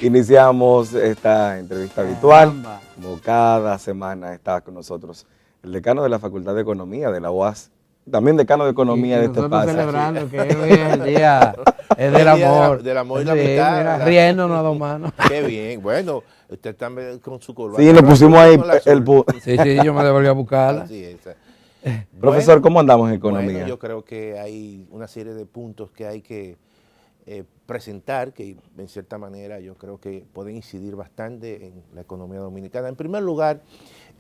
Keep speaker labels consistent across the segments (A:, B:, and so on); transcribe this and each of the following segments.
A: Iniciamos esta entrevista habitual,
B: Caramba.
A: como cada semana está con nosotros el decano de la Facultad de Economía de la UAS, también decano de Economía
B: Y
A: de este
B: nosotros
A: espacio.
B: celebrando que hoy es el día es del amor.
C: Del amor y la
B: Sí,
C: amistad.
B: mira,
C: ¿Verdad?
B: riéndonos a dos manos.
C: Qué bien. Bueno, usted también con su corbata.
A: Sí, nos pusimos ahí
C: Con la
A: el
C: azul.
B: Sí, sí, yo me devolví a buscarla.
C: Así es.
A: Profesor,
C: Bueno,
A: ¿cómo andamos en economía?
C: Bueno, yo creo que hay una serie de puntos que hay que presentar que en cierta manera yo creo que pueden incidir bastante en la economía dominicana. En primer lugar,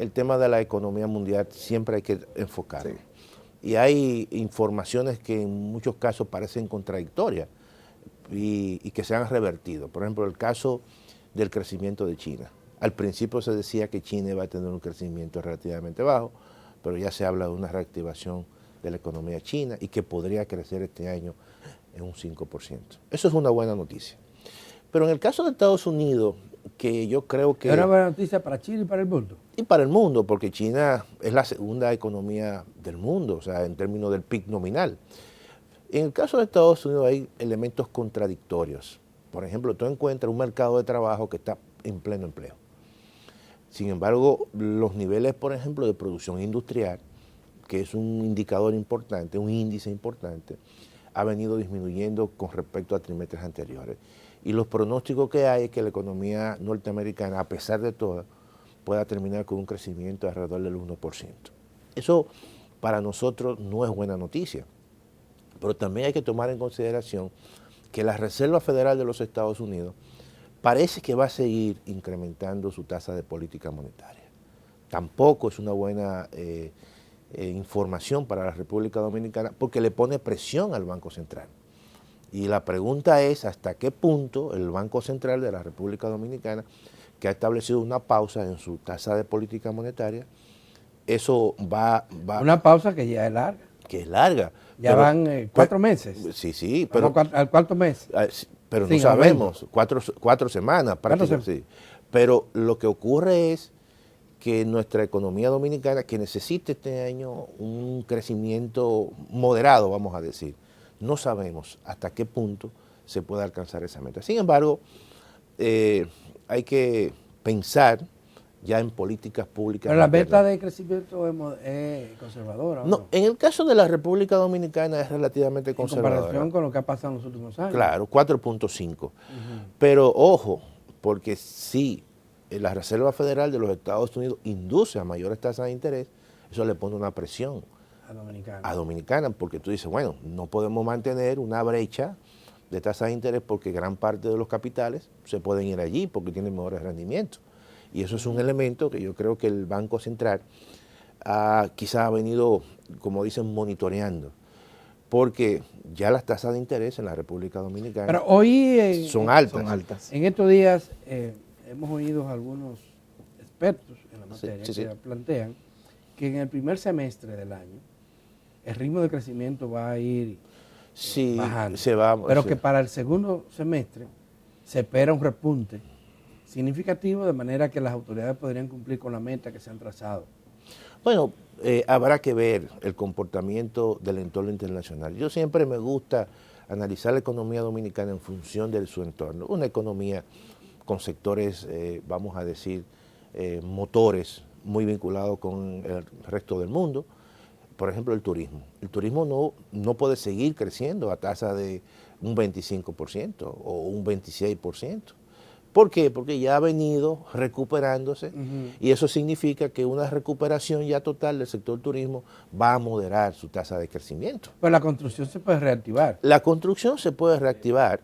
C: el tema de la economía mundial siempre hay que enfocarlo.
A: Sí.
C: Y hay informaciones que en muchos casos parecen contradictorias y que se han revertido. Por ejemplo, el caso del crecimiento de China. Al principio se decía que China iba a tener un crecimiento relativamente bajo, pero ya se habla de una reactivación de la economía china y que podría crecer este año en un 5%. Eso es una buena noticia. Pero en el caso de Estados Unidos, que yo creo que...
B: Es una buena noticia para Chile y para el mundo.
C: Y para el mundo, porque China es la segunda economía del mundo, o sea, en términos del PIB nominal. En el caso de Estados Unidos hay elementos contradictorios. Por ejemplo, tú encuentras un mercado de trabajo que está en pleno empleo. Sin embargo, los niveles, por ejemplo, de producción industrial, que es un indicador importante, un índice importante, ha venido disminuyendo con respecto a trimestres anteriores. Y los pronósticos que hay es que la economía norteamericana, a pesar de todo, pueda terminar con un crecimiento de alrededor del 1%. Eso para nosotros no es buena noticia. Pero también hay que tomar en consideración que la Reserva Federal de los Estados Unidos parece que va a seguir incrementando su tasa de política monetaria. Tampoco es una buena información para la República Dominicana porque le pone presión al Banco Central. Y la pregunta es hasta qué punto el Banco Central de la República Dominicana, que ha establecido una pausa en su tasa de política monetaria, eso va
B: Una pausa que ya es larga.
C: que es larga.
B: Ya
C: pero,
B: van 4 meses.
C: Sí, pero...
B: Vamos al cuarto mes.
C: Pero
B: Sin
C: no sabemos, cuatro semanas prácticamente. Sí. Pero lo que ocurre es que nuestra economía dominicana, que necesita este año un crecimiento moderado, vamos a decir, no sabemos hasta qué punto se puede alcanzar esa meta. Sin embargo, hay que pensar ya en políticas públicas.
B: Pero la meta de crecimiento es conservadora.
C: No, en el caso de la República Dominicana es relativamente conservadora.
B: En comparación con lo que ha pasado en los últimos años.
C: Claro, 4.5. Pero ojo, porque si la Reserva Federal de los Estados Unidos induce a mayores tasas de interés, eso le pone una presión a Dominicana, porque tú dices, bueno, no podemos mantener una brecha de tasas de interés porque gran parte de los capitales se pueden ir allí porque tienen mejores rendimientos. Y eso es un elemento que yo creo que el Banco Central quizá ha venido, como dicen, monitoreando, porque ya las tasas de interés en la República Dominicana
B: pero hoy
C: son altas.
B: En estos días hemos oído a algunos expertos en la materia que plantean que en el primer semestre del año el ritmo de crecimiento va a ir bajando, pero que para el segundo semestre se espera un repunte significativo, de manera que las autoridades podrían cumplir con la meta que se han trazado.
C: Bueno, habrá que ver el comportamiento del entorno internacional. Yo siempre me gusta analizar la economía dominicana en función de su entorno. Una economía con sectores, vamos a decir, motores muy vinculados con el resto del mundo. Por ejemplo, el turismo. El turismo no puede seguir creciendo a tasa de un 25% o un 26%. ¿Por qué? Porque ya ha venido recuperándose y eso significa que una recuperación ya total del sector turismo va a moderar su tasa de crecimiento.
B: Pero la construcción se puede reactivar.
C: La construcción se puede reactivar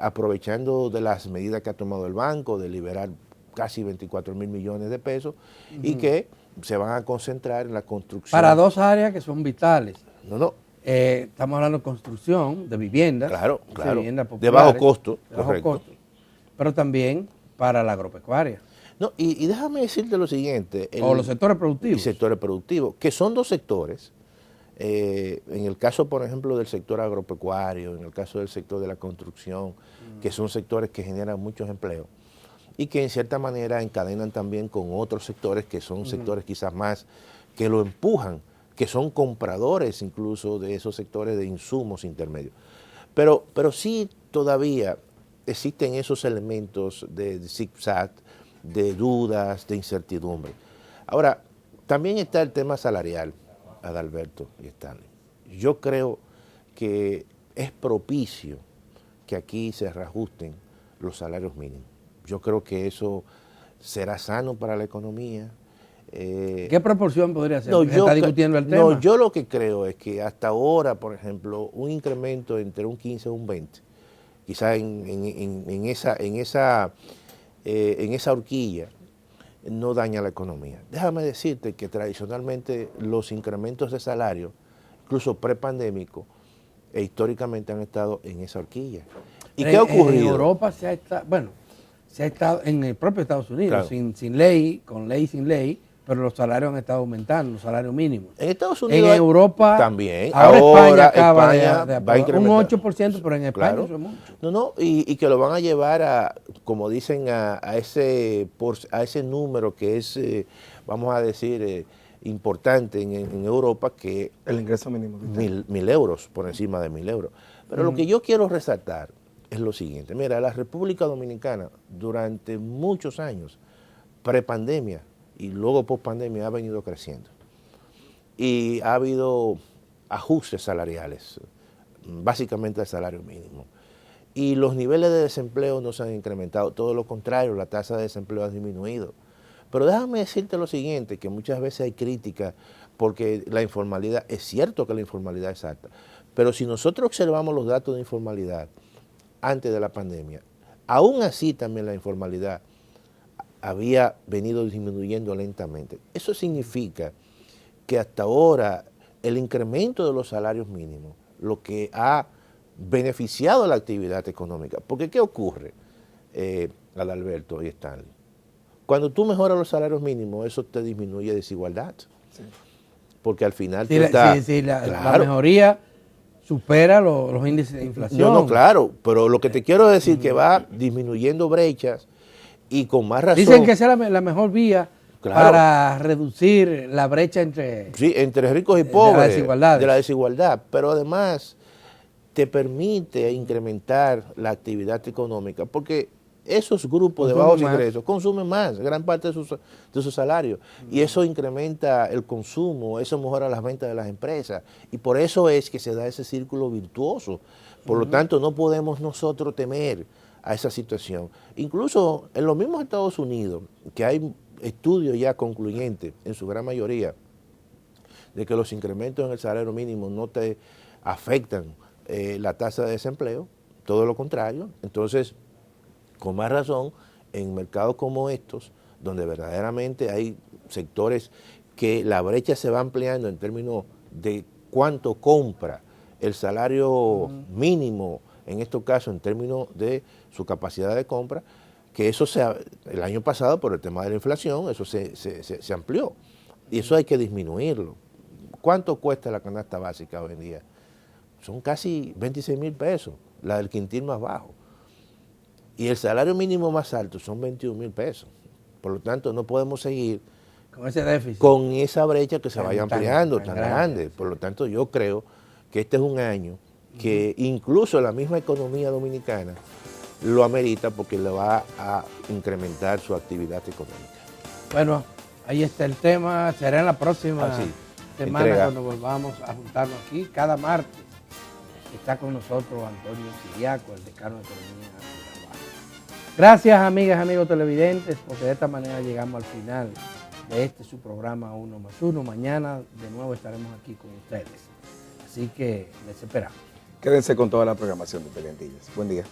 C: aprovechando de las medidas que ha tomado el banco de liberar casi 24.000 millones de pesos y que se van a concentrar en la construcción.
B: Para dos áreas que son vitales.
C: No.
B: Estamos hablando de construcción de viviendas.
C: Claro.
B: Viviendas populares,
C: de bajo costo.
B: De bajo costo. Pero también para la agropecuaria.
C: No, y déjame decirte lo siguiente.
B: O los sectores productivos.
C: Y sectores productivos, que son dos sectores. En el caso, por ejemplo, del sector agropecuario, en el caso del sector de la construcción, que son sectores que generan muchos empleos y que en cierta manera encadenan también con otros sectores que son sectores quizás más que lo empujan, que son compradores incluso de esos sectores de insumos intermedios. Pero sí todavía existen esos elementos de zigzag, de dudas, de incertidumbre. Ahora, también está el tema salarial, Adalberto y Stanley. Yo creo que es propicio que aquí se reajusten los salarios mínimos. Yo creo que eso será sano para la economía.
B: ¿Qué proporción podría ser?
C: No,
B: ¿Se está discutiendo el tema?
C: No, yo lo que creo es que hasta ahora, por ejemplo, un incremento entre un 15 y un 20, quizás en esa horquilla, no daña la economía. Déjame decirte que tradicionalmente los incrementos de salario, incluso prepandémicos, históricamente han estado en esa horquilla. ¿Y qué ha ocurrido?
B: En Europa se ha estado, en el propio Estados Unidos,
C: Claro.
B: sin ley, con ley, sin ley, pero los salarios han estado aumentando, los salarios mínimos.
C: En Estados Unidos
B: en Europa
C: también.
B: Ahora España acaba
C: España
B: de
C: va a
B: aprobar un
C: incrementar.
B: 8%, pero en España
C: Claro.
B: eso es mucho.
C: No, y que lo van a llevar a, como dicen, a ese número que es, vamos a decir, importante en Europa, que
A: El ingreso mínimo vital.
C: 1.000 euros, por encima de 1.000 euros. Pero lo que yo quiero resaltar es lo siguiente. Mira, la República Dominicana durante muchos años, prepandemia y luego pospandemia, ha venido creciendo. Y ha habido ajustes salariales, básicamente al salario mínimo. Y los niveles de desempleo no se han incrementado, todo lo contrario, la tasa de desempleo ha disminuido. Pero déjame decirte lo siguiente, que muchas veces hay crítica porque la informalidad, es cierto que la informalidad es alta, pero si nosotros observamos los datos de informalidad antes de la pandemia, aún así también la informalidad había venido disminuyendo lentamente. Eso significa que hasta ahora el incremento de los salarios mínimos, lo que ha beneficiado a la actividad económica. Porque ¿qué ocurre, Adalberto y Stanley? Cuando tú mejoras los salarios mínimos, eso te disminuye desigualdad. Sí. Porque al final
B: la mejoría supera los índices de inflación.
C: No, claro, pero lo que te quiero decir es que va disminuyendo brechas y con más razón.
B: Dicen que esa es la mejor vía, claro, para reducir la brecha entre
C: ricos y pobres,
B: de
C: la desigualdad, pero además te permite incrementar la actividad económica, porque esos grupos de bajos ingresos consumen más, gran parte de su salario, y eso incrementa el consumo, eso mejora las ventas de las empresas, y por eso es que se da ese círculo virtuoso. Por lo tanto, no podemos nosotros temer a esa situación. Incluso en los mismos Estados Unidos, que hay estudios ya concluyentes, en su gran mayoría, de que los incrementos en el salario mínimo no te afectan la tasa de desempleo, todo lo contrario. Entonces, con más razón, en mercados como estos, donde verdaderamente hay sectores que la brecha se va ampliando en términos de cuánto compra el salario mínimo, en estos casos en términos de su capacidad de compra, que eso el año pasado por el tema de la inflación, eso se amplió y eso hay que disminuirlo. ¿Cuánto cuesta la canasta básica hoy en día? Son casi 26,000 pesos, la del quintil más bajo. Y el salario mínimo más alto son 21,000 pesos. Por lo tanto, no podemos seguir
B: con ese déficit,
C: con esa brecha que se vaya ampliando tan grande. Por lo tanto, yo creo que este es un año que incluso la misma economía dominicana lo amerita porque le va a incrementar su actividad económica.
B: Bueno, ahí está el tema. Será en la próxima semana cuando volvamos a juntarnos aquí. Cada martes está con nosotros Antonio Siriaco, el decano de Economía. Gracias, amigas, amigos televidentes, porque de esta manera llegamos al final de su programa 1+1. Mañana de nuevo estaremos aquí con ustedes. Así que les esperamos.
A: Quédense con toda la programación de Teleantillas. Buen día.